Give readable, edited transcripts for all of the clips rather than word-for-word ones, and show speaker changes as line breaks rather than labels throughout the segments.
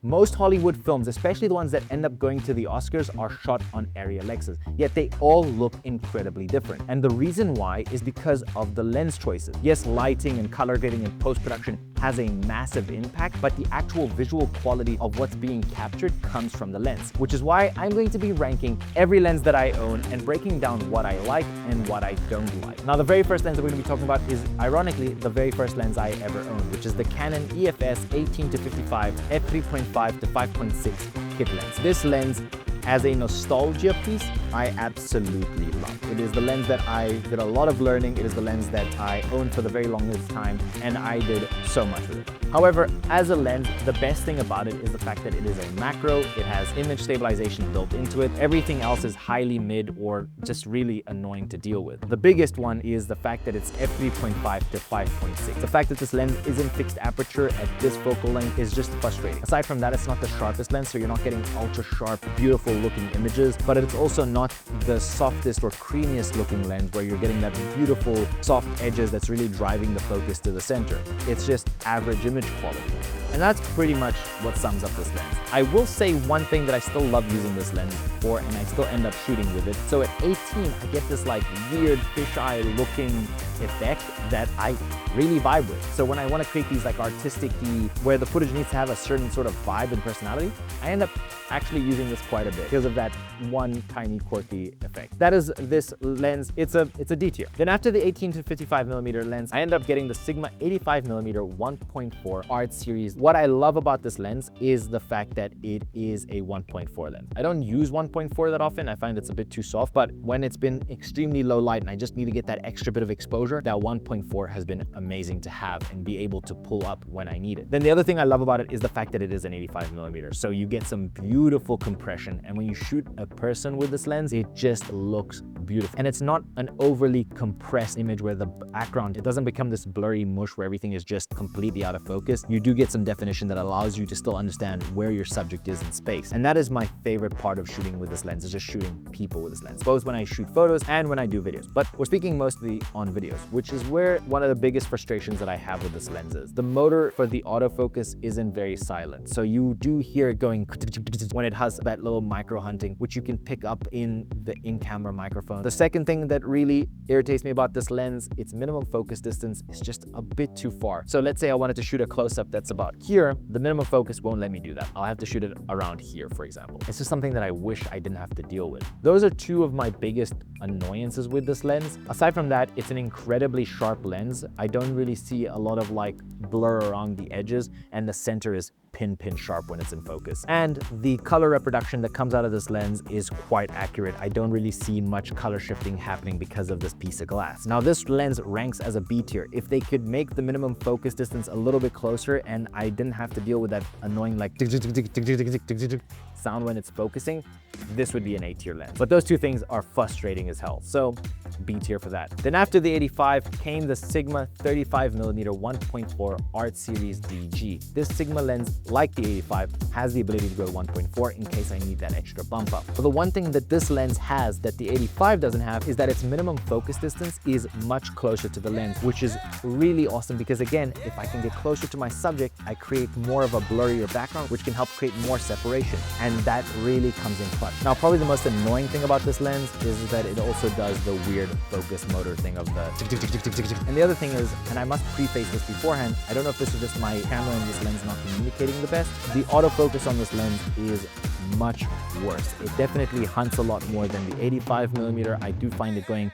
Most Hollywood films, especially the ones that end up going to the Oscars, are shot on area Lexus, yet they all look incredibly different. And the reason why is because of the lens choices. Yes, lighting and color grading and post-production has a massive impact, but the actual visual quality of what's being captured comes from the lens, which is why I'm going to be ranking every lens that I own and breaking down what I like and what I don't like. Now, the very first lens that we're going to be talking about is, ironically, the very first lens I ever owned, which is the Canon EFS 18-55 f3.5 to 5.6 kit lens. This lens, as a nostalgia piece, I absolutely love. It is the lens that I did a lot of learning. It is the lens that I owned for the very longest time, and I did so much with it. However, as a lens, the best thing about it is the fact that it is a macro. It has image stabilization built into it. Everything else is highly mid or just really annoying to deal with. The biggest one is the fact that it's f3.5 to 5.6. The fact that this lens isn't fixed aperture at this focal length is just frustrating. Aside from that, it's not the sharpest lens, so you're not getting ultra sharp, beautiful looking images, but it's also not the softest or creamiest looking lens where you're getting that beautiful soft edges that's really driving the focus to the center. It's just average image quality. And that's pretty much what sums up this lens. I will say one thing that I still love using this lens for, and I still end up shooting with it. So at 18, I get this like weird fisheye looking effect that I really vibe with. So when I want to create these like artistic-y, where the footage needs to have a certain sort of vibe and personality, I end up actually using this quite a bit because of that one tiny quirky effect. That is this lens. It's a D tier. Then after the 18-55mm lens, I end up getting the Sigma 85mm 1.4 art series. What I love about this lens is the fact that it is a 1.4 lens. I don't use 1.4 that often. I find it's a bit too soft, but when it's been extremely low light and I just need to get that extra bit of exposure, that 1.4 has been amazing to have and be able to pull up when I need it. Then the other thing I love about it is the fact that it is an 85mm. So you get some beautiful compression, and when you shoot a person with this lens, it just looks beautiful. And it's not an overly compressed image where the background, it doesn't become this blurry mush where everything is just completely out of focus. You do get some definition that allows you to still understand where your subject is in space. And that is my favorite part of shooting with this lens, is just shooting people with this lens, both when I shoot photos and when I do videos. But we're speaking mostly on videos, which is where one of the biggest frustrations that I have with this lens is. The motor for the autofocus isn't very silent. So you do hear it going when it has that little micro hunting, which you can pick up in the in-camera microphone. The second thing that really irritates me about this lens, its minimum focus distance is just a bit too far. So let's say I wanted to shoot a close-up that's about here, the minimum focus won't let me do that. I'll have to shoot it around here, for example. It's just something that I wish I didn't have to deal with. Those are two of my biggest annoyances with this lens. Aside from that, it's an incredibly sharp lens. I don't really see a lot of like blur around the edges, and the center is pin sharp when it's in focus. And the color reproduction that comes out of this lens is quite accurate. I don't really see much color shifting happening because of this piece of glass. Now, this lens ranks as a B tier. If they could make the minimum focus distance a little bit closer and I didn't have to deal with that annoying like sound when it's focusing, this would be an A tier lens. But those two things are frustrating as hell. So B tier for that. Then after the 85 came the Sigma 35mm 1.4 Art Series DG. This Sigma lens, like the 85, has the ability to go to 1.4 in case I need that extra bump up. But the one thing that this lens has that the 85 doesn't have is that its minimum focus distance is much closer to the lens, which is really awesome because, again, if I can get closer to my subject, I create more of a blurrier background, which can help create more separation. And that really comes in clutch. Now, probably the most annoying thing about this lens is that it also does the weird focus motor thing of the and the other thing is, and I must preface this beforehand, I don't know if this is just my camera and this lens not communicating the best, the autofocus on this lens is much worse. It definitely hunts a lot more than the 85mm. I do find it going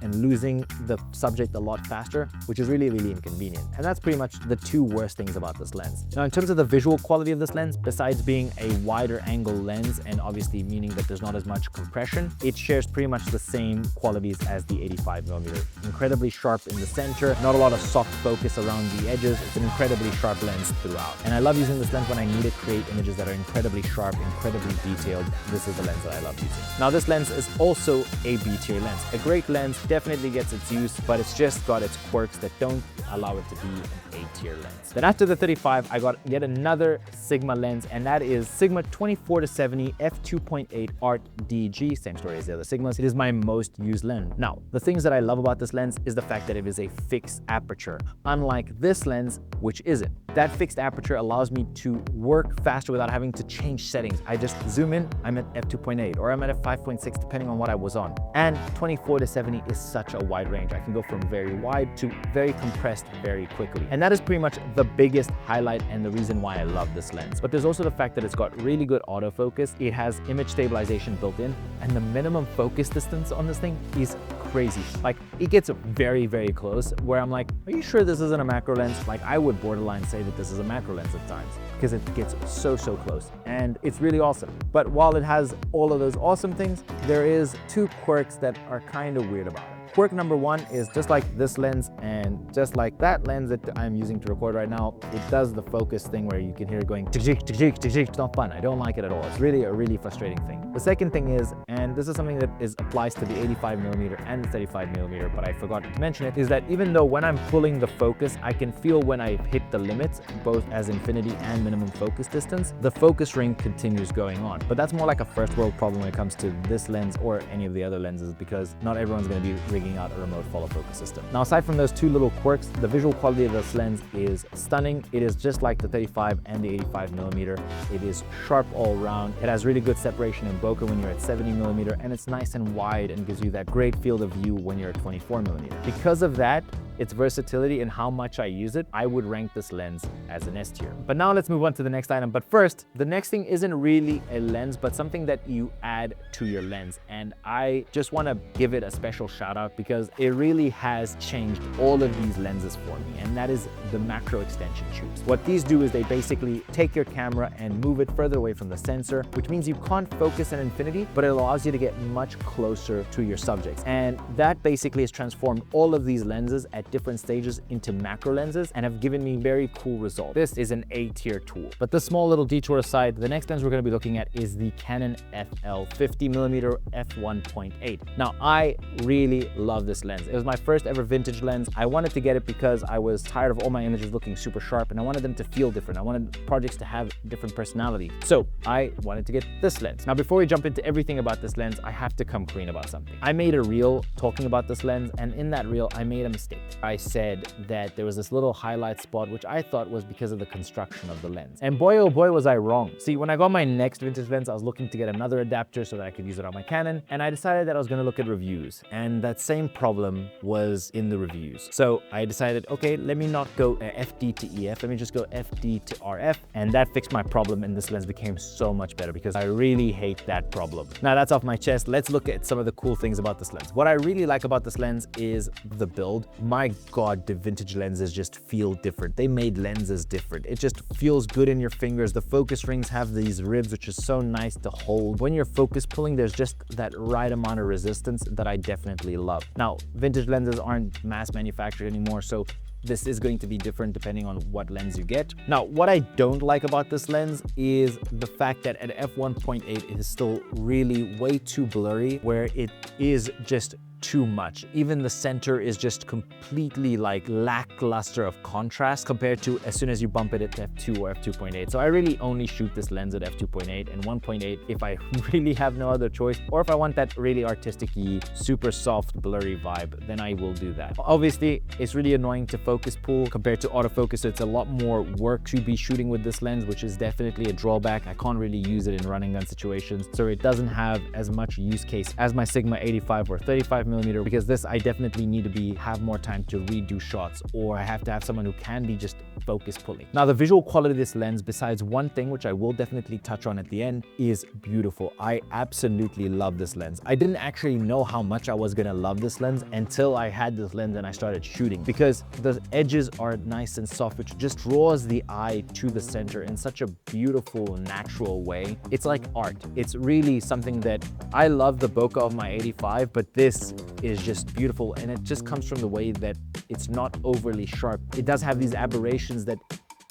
and losing the subject a lot faster, which is really inconvenient. And that's pretty much the two worst things about this lens. Now, in terms of the visual quality of this lens, besides being a wider angle lens and obviously meaning that there's not as much compression, it shares pretty much the same qualities as the 85mm. Incredibly sharp in the center, not a lot of soft focus around the edges. It's an incredibly sharp lens throughout. And I love using this lens when I need to create images that are incredibly sharp, incredibly detailed. This is the lens that I love using. Now, this lens is also a B tier lens. A great lens, definitely gets its use, but it's just got its quirks that don't allow it to be an A tier lens. Then after the 35, I got yet another Sigma lens, and that is Sigma 24-70 f2.8 Art DG. Same story as the other Sigmas. It is my most used lens. Now, the things that I love about this lens is the fact that it is a fixed aperture, unlike this lens, which isn't. that fixed aperture allows me to work faster without having to change settings. I just zoom in, I'm at f2.8 or I'm at f5.6 depending on what I was on. And 24 to 70 is such a wide range. I can go from very wide to very compressed very quickly. And that is pretty much the biggest highlight and the reason why I love this lens. But there's also the fact that it's got really good autofocus. It has image stabilization built in, and the minimum focus distance on this thing is crazy. Like, it gets very, very close where I'm like, are you sure this isn't a macro lens? Like, I would borderline say that this is a macro lens at times because it gets so close, and it's really awesome. But while it has all of those awesome things, there is two quirks that are kind of weird about it. Quirk number one is just like this lens and just like that lens that I'm using to record right now, it does the focus thing where you can hear it going tick, tick, tick, tick, tick. It's not fun. I don't like it at all. It's really a really frustrating thing. The second thing is, and this is something that applies to the 85mm and the 35mm, but I forgot to mention it, is that even though when I'm pulling the focus, I can feel when I've hit the limits, both as infinity and minimum focus distance, the focus ring continues going on. But that's more like a first world problem when it comes to this lens or any of the other lenses, because not everyone's going to be rigging out a remote follow focus system. Now, aside from those two little quirks, the visual quality of this lens is stunning. It is just like the 35 and the 85mm. It is sharp all around. It has really good separation in bokeh when you're at 70mm, and it's nice and wide and gives you that great field of view when you're at 24mm. Because of that, its versatility and how much I use it, I would rank this lens as an S tier. But now let's move on to the next item. But first, the next thing isn't really a lens, but something that you add to your lens. And I just want to give it a special shout out because it really has changed all of these lenses for me. And that is the macro extension tubes. What these do is they basically take your camera and move it further away from the sensor, which means you can't focus at infinity, but it allows you to get much closer to your subjects. And that basically has transformed all of these lenses at different stages into macro lenses and have given me very cool results. This is an A tier tool. But the small little detour aside, the next lens we're going to be looking at is the Canon FL 50mm f1.8. Now, I really love this lens. It was my first ever vintage lens. I wanted to get it because I was tired of all my images looking super sharp and I wanted them to feel different. I wanted projects to have different personality. So I wanted to get this lens. Now, before we jump into everything about this lens, I have to come clean about something. I made a reel talking about this lens, and in that reel, I made a mistake. I said that there was this little highlight spot, which I thought was because of the construction of the lens. And boy, oh boy, was I wrong. See, when I got my next vintage lens, I was looking to get another adapter so that I could use it on my Canon. And I decided that I was going to look at reviews. And that same problem was in the reviews. So I decided, okay, let me not go FD to EF. Let me just go FD to RF. And that fixed my problem. And this lens became so much better because I really hate that problem. Now that's off my chest. Let's look at some of the cool things about this lens. What I really like about this lens is the build. My God, the vintage lenses just feel different. They made lenses different. It just feels good in your fingers. The focus rings have these ribs, which is so nice to hold. When you're focus pulling, there's just that right amount of resistance that I definitely love. Now, vintage lenses aren't mass manufactured anymore, so this is going to be different depending on what lens you get. Now, what I don't like about this lens is the fact that at f1.8, it is still really way too blurry, where it is just too much. Even the center is just completely like lackluster of contrast compared to as soon as you bump it at f2 or f2.8. So I really only shoot this lens at f2.8 and 1.8 if I really have no other choice, or if I want that really artistic-y, super soft, blurry vibe, then I will do that. Obviously, it's really annoying to focus pull compared to autofocus. So it's a lot more work to be shooting with this lens, which is definitely a drawback. I can't really use it in running gun situations. So it doesn't have as much use case as my Sigma 85 or 35mm, because this I definitely need to have more time to redo shots, or I have to have someone who can be just focus pulling. Now, the visual quality of this lens, besides one thing which I will definitely touch on at the end, is beautiful. I absolutely love this lens. I didn't actually know how much I was gonna love this lens until I had this lens and I started shooting, because the edges are nice and soft, which just draws the eye to the center in such a beautiful, natural way. It's like art. It's really something that I love the bokeh of my 85, but this is just beautiful, and it just comes from the way that it's not overly sharp. It does have these aberrations that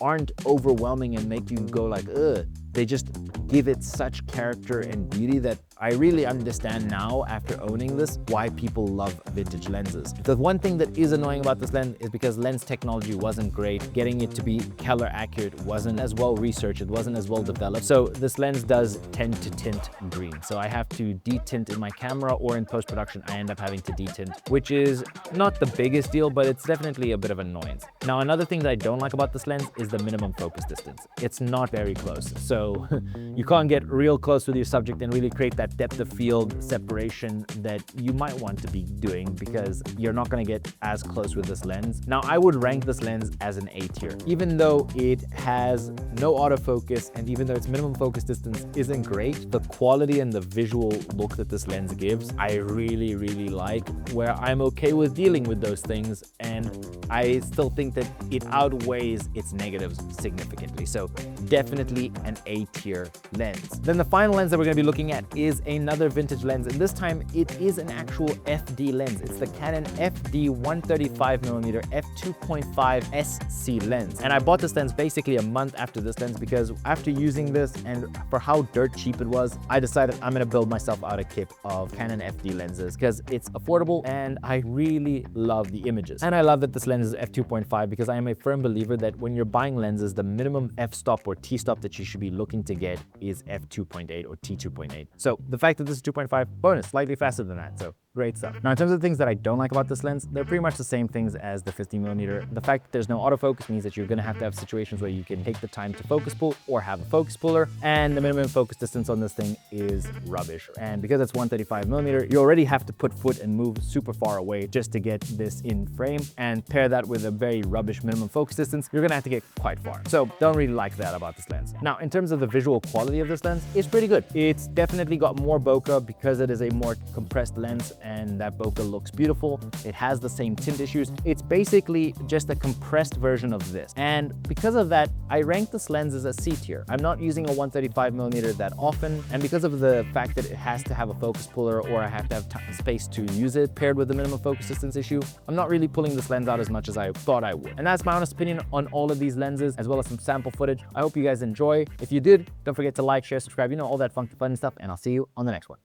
aren't overwhelming and make you go like, ugh. They just give it such character and beauty that I really understand now, after owning this, why people love vintage lenses. The one thing that is annoying about this lens is because lens technology wasn't great. Getting it to be color accurate wasn't as well researched, it wasn't as well developed. So this lens does tend to tint green. So I have to detint in my camera, or in post-production, I end up having to detint, which is not the biggest deal, but it's definitely a bit of annoyance. Now, another thing that I don't like about this lens is the minimum focus distance. It's not very close. So you can't get real close with your subject and really create that depth of field separation that you might want to be doing, because you're not going to get as close with this lens. Now, I would rank this lens as an A tier, even though it has no autofocus, and even though its minimum focus distance isn't great, the quality and the visual look that this lens gives, I really, really like, where I'm okay with dealing with those things, and I still think that it outweighs its negatives significantly. So definitely an A tier lens. Then the final lens that we're going to be looking at is another vintage lens, and this time it is an actual FD lens. It's the Canon FD 135mm f2.5 SC lens, and I bought this lens basically a month after this lens, because after using this and for how dirt cheap it was, I decided I'm going to build myself out a kit of Canon FD lenses, because it's affordable and I really love the images. And I love that this lens is f2.5, because I am a firm believer that when you're buying lenses, the minimum f-stop or t-stop that you should be looking to get is f2.8 or t2.8. So the fact that this is 2.5, bonus, slightly faster than that. So great stuff. Now, in terms of the things that I don't like about this lens, they're pretty much the same things as the 50mm. The fact that there's no autofocus means that you're going to have situations where you can take the time to focus pull or have a focus puller, and the minimum focus distance on this thing is rubbish. And because it's 135mm, you already have to put foot and move super far away just to get this in frame, and pair that with a very rubbish minimum focus distance, you're going to have to get quite far. So don't really like that about this lens. Now, in terms of the visual quality of this lens, it's pretty good. It's definitely got more bokeh because it is a more compressed lens, and that bokeh looks beautiful. It has the same tint issues. It's basically just a compressed version of this. And because of that, I rank this lens as a C tier. I'm not using a 135mm that often, and because of the fact that it has to have a focus puller, or I have to have space to use it paired with the minimum focus distance issue, I'm not really pulling this lens out as much as I thought I would. And that's my honest opinion on all of these lenses, as well as some sample footage. I hope you guys enjoy. If you did, don't forget to like, share, subscribe, you know, all that fun stuff, and I'll see you on the next one.